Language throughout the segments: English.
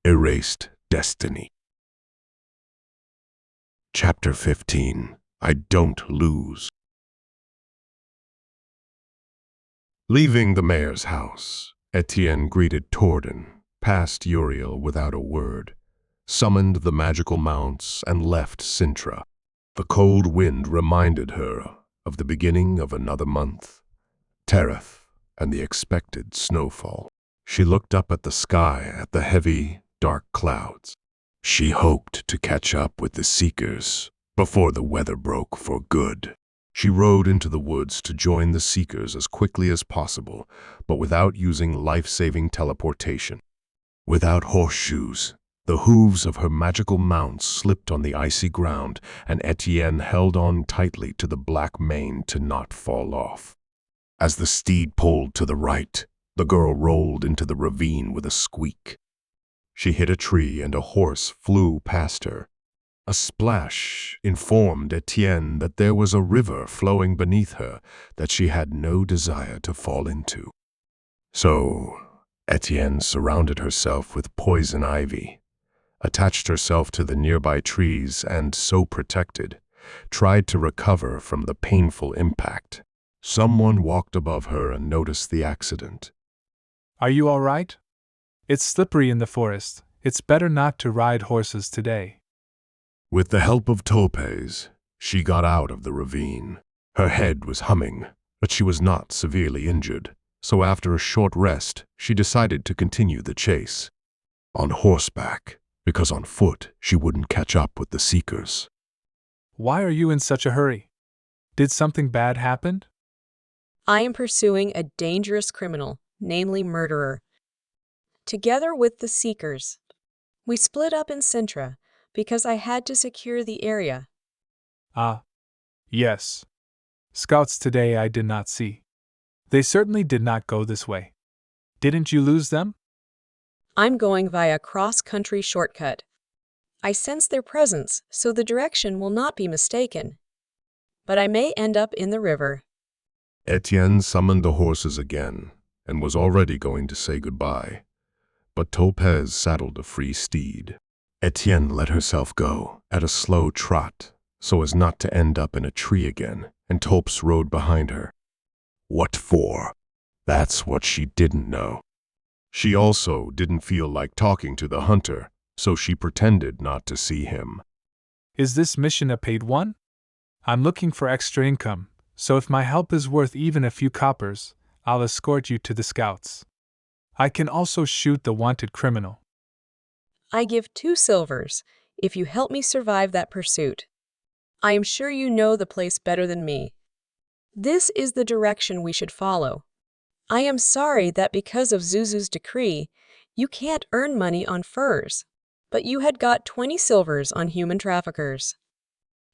Erased Destiny. Chapter 15. I Don't Lose. Leaving the mayor's house, Etien greeted Torden, passed Uriel without a word, summoned the magical mounts, and left Sintra. The cold wind reminded her of the beginning of another month, Tereth, and the expected snowfall. She looked up at the sky, at the heavy, dark clouds. She hoped to catch up with the Seekers before the weather broke for good. She rode into the woods to join the Seekers as quickly as possible, but without using life-saving teleportation. Without horseshoes, the hooves of her magical mounts slipped on the icy ground, and Etien held on tightly to the black mane to not fall off. As the steed pulled to the right, the girl rolled into the ravine with a squeak. She hit a tree and a horse flew past her. A splash informed Etien that there was a river flowing beneath her that she had no desire to fall into. So, Etien surrounded herself with poison ivy, attached herself to the nearby trees, and, so protected, tried to recover from the painful impact. Someone walked above her and noticed the accident. "Are you all right? It's slippery in the forest. It's better not to ride horses today." With the help of Topaz, she got out of the ravine. Her head was humming, but she was not severely injured, so after a short rest, she decided to continue the chase. On horseback, because on foot she wouldn't catch up with the Seekers. "Why are you in such a hurry? Did something bad happen?" "I am pursuing a dangerous criminal, namely murderer. Together with the Seekers. We split up in Sintra because I had to secure the area." "Ah, yes. Scouts today I did not see. They certainly did not go this way. Didn't you lose them?" "I'm going via cross-country shortcut. I sense their presence, so the direction will not be mistaken. But I may end up in the river." Etien summoned the horses again and was already going to say goodbye, but Topaz saddled a free steed. Etien let herself go at a slow trot so as not to end up in a tree again, and Topes rode behind her. What for? That's what she didn't know. She also didn't feel like talking to the hunter, so she pretended not to see him. "Is this mission a paid one? I'm looking for extra income, so if my help is worth even a few coppers, I'll escort you to the scouts. I can also shoot the wanted criminal." "I give 2 silvers if you help me survive that pursuit. I am sure you know the place better than me. This is the direction we should follow. I am sorry that because of Zuzu's decree, you can't earn money on furs, but you had got 20 silvers on human traffickers.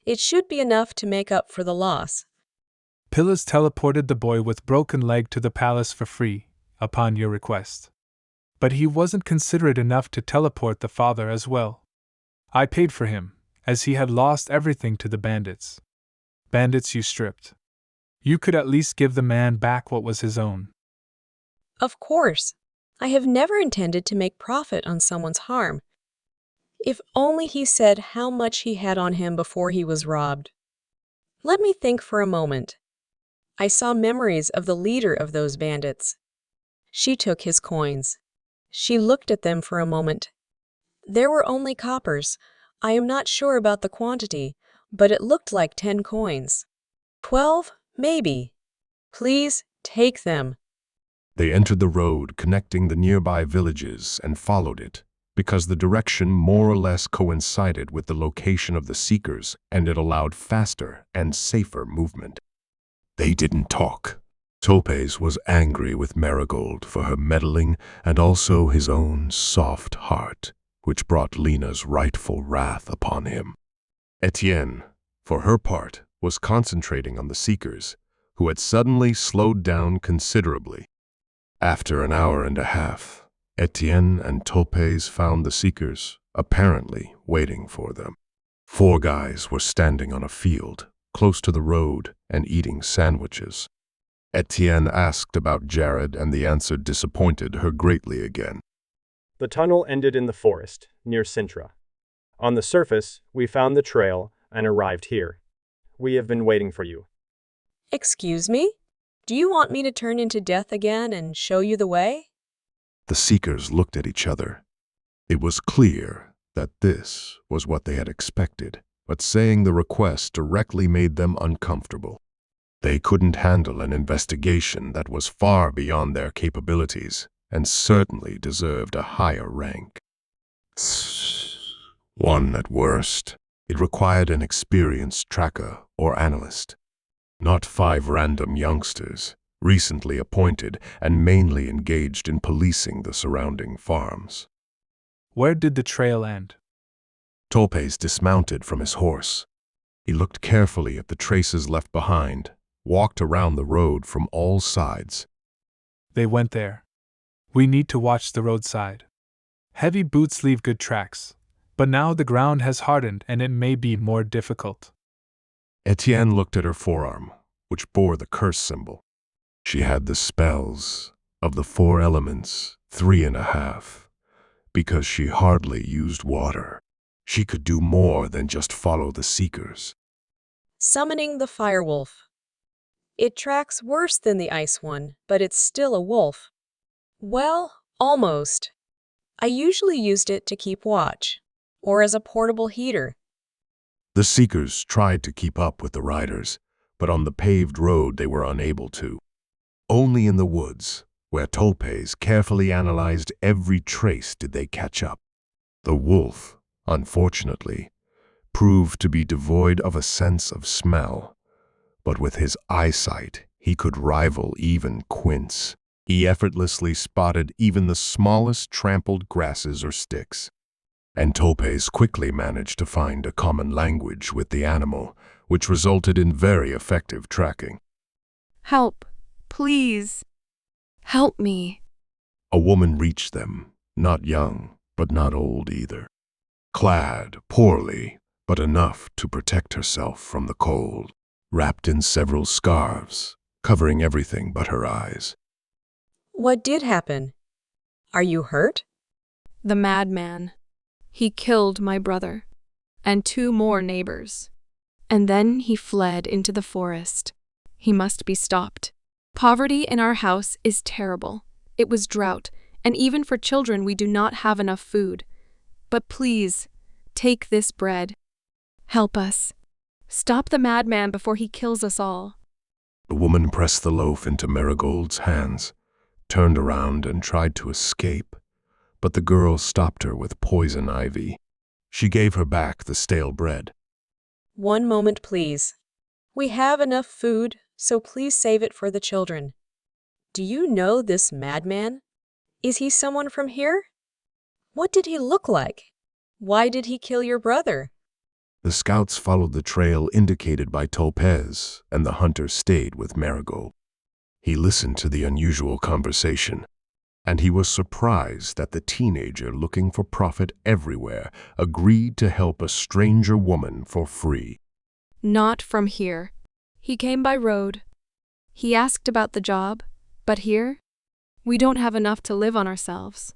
It should be enough to make up for the loss." "Pilas teleported the boy with broken leg to the palace for free, upon your request. But he wasn't considerate enough to teleport the father as well. I paid for him, as he had lost everything to the bandits. Bandits you stripped. You could at least give the man back what was his own." "Of course. I have never intended to make profit on someone's harm. If only he said how much he had on him before he was robbed. Let me think for a moment. I saw memories of the leader of those bandits. She took his coins. She looked at them for a moment. There were only coppers. I am not sure about the quantity, but it looked like 10 coins. 12, maybe. Please, take them." They entered the road connecting the nearby villages and followed it, because the direction more or less coincided with the location of the Seekers, and it allowed faster and safer movement. They didn't talk. Topaz was angry with Marigold for her meddling and also his own soft heart, which brought Lena's rightful wrath upon him. Etien, for her part, was concentrating on the Seekers, who had suddenly slowed down considerably. After an hour and a half, Etien and Topaz found the Seekers, apparently waiting for them. 4 guys were standing on a field, close to the road, and eating sandwiches. Etien asked about Jared, and the answer disappointed her greatly again. The tunnel ended in the forest, near Sintra. On the surface, we found the trail and arrived here. We have been waiting for you. Excuse me? Do you want me to turn into death again and show you the way? The seekers looked at each other. It was clear that this was what they had expected, but saying the request directly made them uncomfortable. They couldn't handle an investigation that was far beyond their capabilities and certainly deserved a higher rank. One at worst. It required an experienced tracker or analyst, not 5 random youngsters, recently appointed and mainly engaged in policing the surrounding farms. Where did the trail end? Topes dismounted from his horse. He looked carefully at the traces left behind, walked around the road from all sides. They went there. We need to watch the roadside. Heavy boots leave good tracks, but now the ground has hardened and it may be more difficult. Etien looked at her forearm, which bore the curse symbol. She had the spells of the 4 elements, 3.5. Because she hardly used water, she could do more than just follow the seekers. Summoning the fire wolf. It tracks worse than the ice one, but it's still a wolf. Well, almost. I usually used it to keep watch, or as a portable heater. The seekers tried to keep up with the riders, but on the paved road they were unable to. Only in the woods, where Topes carefully analyzed every trace, did they catch up. The wolf, unfortunately, proved to be devoid of a sense of smell, but with his eyesight he could rival even Quince. He effortlessly spotted even the smallest trampled grasses or sticks. And Topes quickly managed to find a common language with the animal, which resulted in very effective tracking. Help, please. Help me. A woman reached them, not young, but not old either. Clad poorly, but enough to protect herself from the cold, wrapped in several scarves, covering everything but her eyes. What did happen? Are you hurt? The madman. He killed my brother and 2 more neighbors. And then he fled into the forest. He must be stopped. Poverty in our house is terrible. It was drought, and even for children we do not have enough food. But please, take this bread. Help us. Stop the madman before he kills us all. The woman pressed the loaf into Marigold's hands, turned around and tried to escape, but the girl stopped her with poison ivy. She gave her back the stale bread. One moment, please. We have enough food, so please save it for the children. Do you know this madman? Is he someone from here? What did he look like? Why did he kill your brother? The scouts followed the trail indicated by Topes, and the hunter stayed with Marigold. He listened to the unusual conversation, and he was surprised that the teenager, looking for profit everywhere, agreed to help a stranger woman for free. Not from here. He came by road. He asked about the job, but here, we don't have enough to live on ourselves.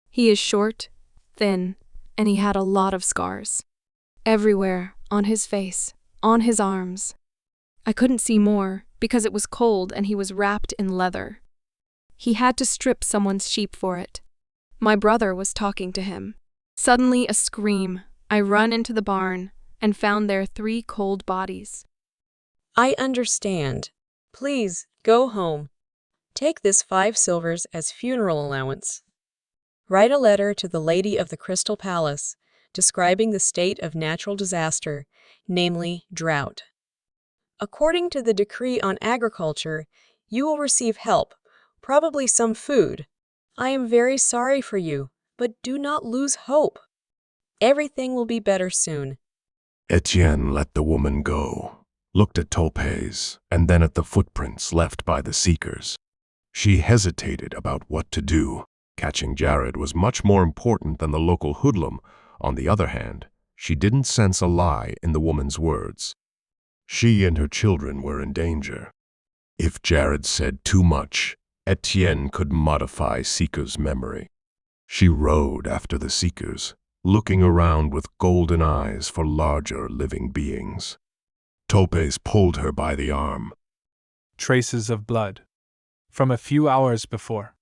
He is short, thin, and he had a lot of scars. Everywhere, on his face, on his arms. I couldn't see more because it was cold and he was wrapped in leather. He had to strip someone's sheep for it. My brother was talking to him. Suddenly a scream. I run into the barn and found there 3 cold bodies. I understand. Please, go home. Take this 5 silvers as funeral allowance. Write a letter to the Lady of the Crystal Palace, describing the state of natural disaster, namely drought. According to the decree on agriculture, you will receive help, probably some food. I am very sorry for you, but do not lose hope. Everything will be better soon. Etien let the woman go, looked at Topes, and then at the footprints left by the seekers. She hesitated about what to do. Catching Jared was much more important than the local hoodlum. On the other hand, she didn't sense a lie in the woman's words. She and her children were in danger. If Jared said too much, Etien could modify Seeker's memory. She rode after the seekers, looking around with golden eyes for larger living beings. Topes pulled her by the arm. Traces of blood. From a few hours before.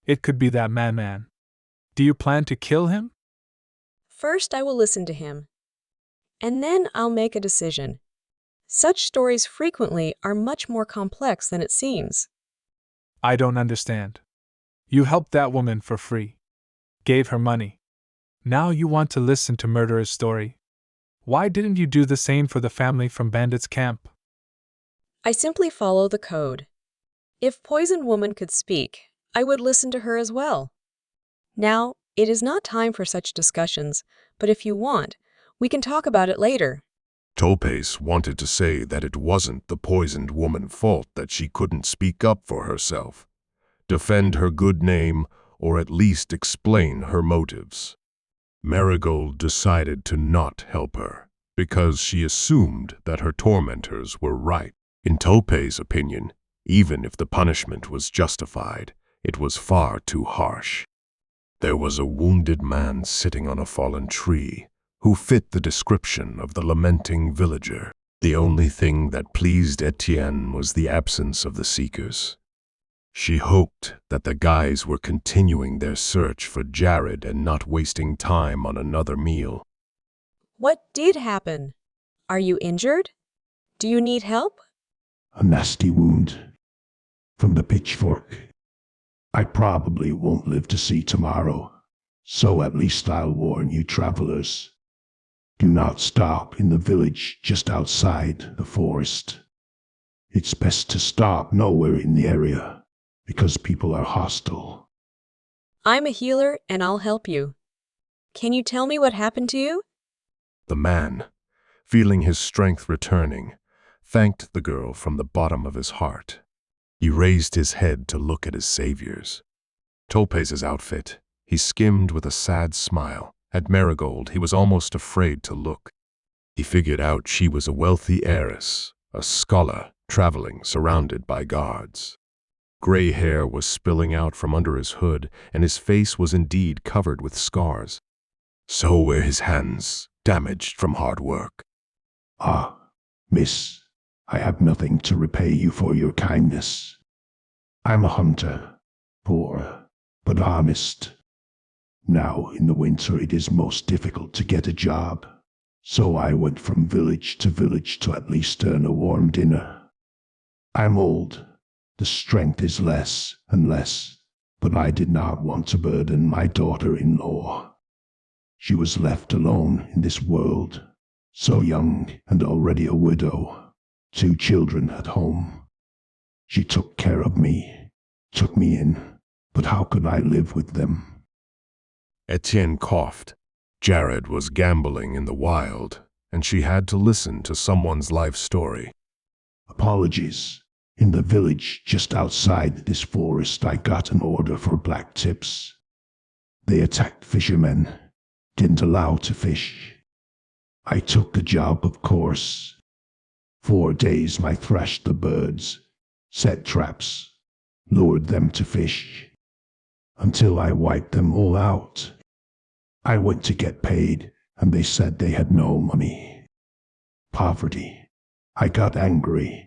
It could be that man. Do you plan to kill him? First, I will listen to him. And then I'll make a decision. Such stories frequently are much more complex than it seems. I don't understand. You helped that woman for free. Gave her money. Now you want to listen to murderer's story. Why didn't you do the same for the family from Bandit's camp? I simply follow the code. If Poisoned Woman could speak, I would listen to her as well. Now, it is not time for such discussions, but if you want, we can talk about it later. Topes wanted to say that it wasn't the Poisoned Woman's fault that she couldn't speak up for herself, defend her good name, or at least explain her motives. Marigold decided to not help her, because she assumed that her tormentors were right. In Topes' opinion, even if the punishment was justified, it was far too harsh. There was a wounded man sitting on a fallen tree, who fit the description of the lamenting villager. The only thing that pleased Etien was the absence of the seekers. She hoped that the guys were continuing their search for Jared and not wasting time on another meal. What did happen? Are you injured? Do you need help? A nasty wound from the pitchfork. I probably won't live to see tomorrow, so at least I'll warn you travelers. Do not stop in the village just outside the forest. It's best to stop nowhere in the area, because people are hostile. I'm a healer and I'll help you. Can you tell me what happened to you? The man, feeling his strength returning, thanked the girl from the bottom of his heart. He raised his head to look at his saviors. Topes' outfit, he skimmed with a sad smile. At Marigold, he was almost afraid to look. He figured out she was a wealthy heiress, a scholar, traveling surrounded by guards. Gray hair was spilling out from under his hood, and his face was indeed covered with scars. So were his hands, damaged from hard work. Ah, miss, I have nothing to repay you for your kindness. I'm a hunter, poor, but honest. Now, in the winter, it is most difficult to get a job, so I went from village to at least earn a warm dinner. I'm old, the strength is less and less, but I did not want to burden my daughter-in-law. She was left alone in this world, so young and already a widow, 2 children at home. She took care of me, took me in, but how could I live with them? Etien coughed. Jared was gambling in the wild, and she had to listen to someone's life story. Apologies. In the village just outside this forest, I got an order for black tips. They attacked fishermen, didn't allow to fish. I took the job, of course. 4 days I thrashed the birds, set traps, lured them to fish, until I wiped them all out. I went to get paid, and they said they had no money. Poverty. I got angry,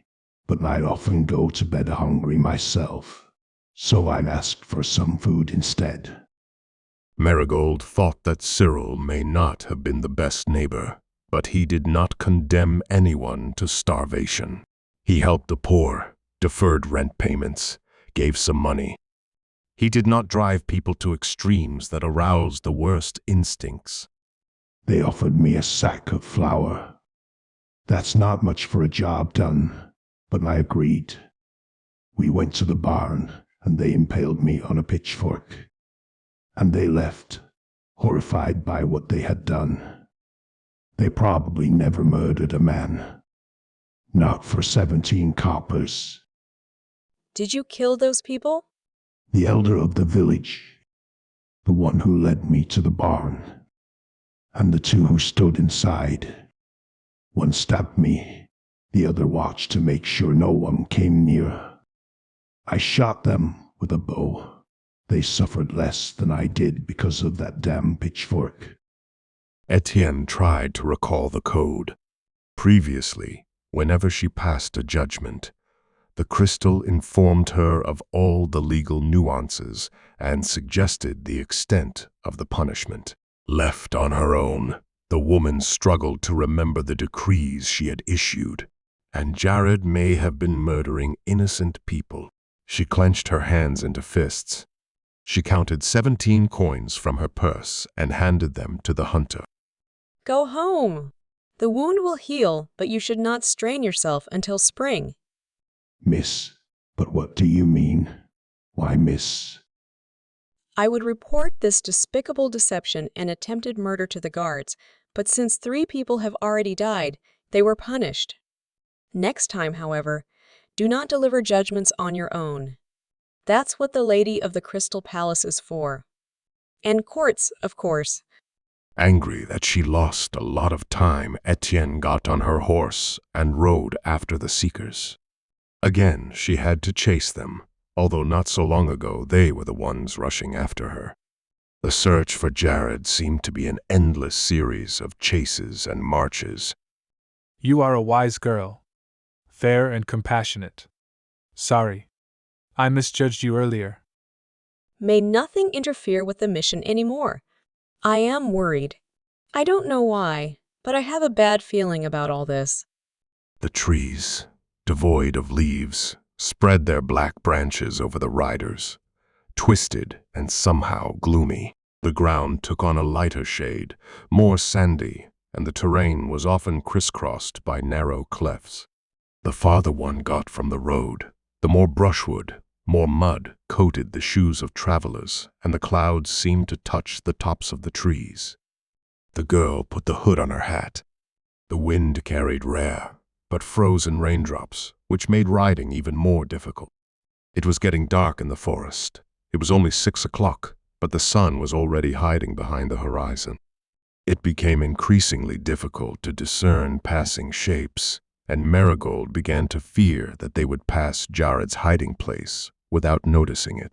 but I'd often go to bed hungry myself, so I asked for some food instead. Marigold thought that Cyril may not have been the best neighbor, but he did not condemn anyone to starvation. He helped the poor, deferred rent payments, gave some money. He did not drive people to extremes that aroused the worst instincts. They offered me a sack of flour. That's not much for a job done, but I agreed. We went to the barn, and they impaled me on a pitchfork. And they left, horrified by what they had done. They probably never murdered a man. Not for 17 coppers. Did you kill those people? The elder of the village, the one who led me to the barn, and the 2 who stood inside. One stabbed me, the other watched to make sure no one came near. I shot them with a bow, They suffered less than I did because of that damn pitchfork. Etien tried to recall the code. Previously, whenever she passed a judgment, the crystal informed her of all the legal nuances and suggested the extent of the punishment. Left on her own, the woman struggled to remember the decrees she had issued, and Jared may have been murdering innocent people. She clenched her hands into fists. She counted 17 coins from her purse and handed them to the hunter. Go home. The wound will heal, but you should not strain yourself until spring. Miss, but what do you mean? Why, miss? I would report this despicable deception and attempted murder to the guards, but since 3 people have already died, they were punished. Next time, however, do not deliver judgments on your own. That's what the Lady of the Crystal Palace is for. And courts, of course. Angry that she lost a lot of time, Etien got on her horse and rode after the seekers. Again, she had to chase them, although not so long ago they were the ones rushing after her. The search for Jared seemed to be an endless series of chases and marches. You are a wise girl. Fair and compassionate. Sorry. I misjudged you earlier. May nothing interfere with the mission anymore. I am worried. I don't know why, but I have a bad feeling about all this. The trees, devoid of leaves, spread their black branches over the riders, twisted and somehow gloomy. The ground took on a lighter shade, more sandy, and the terrain was often crisscrossed by narrow clefts. The farther one got from the road, the more brushwood, more mud coated the shoes of travelers, and the clouds seemed to touch the tops of the trees. The girl put the hood on her hat. The wind carried rare, but frozen raindrops, which made riding even more difficult. It was getting dark in the forest. It was only 6 o'clock, but the sun was already hiding behind the horizon. It became increasingly difficult to discern passing shapes, and Marigold began to fear that they would pass Jared's hiding place without noticing it.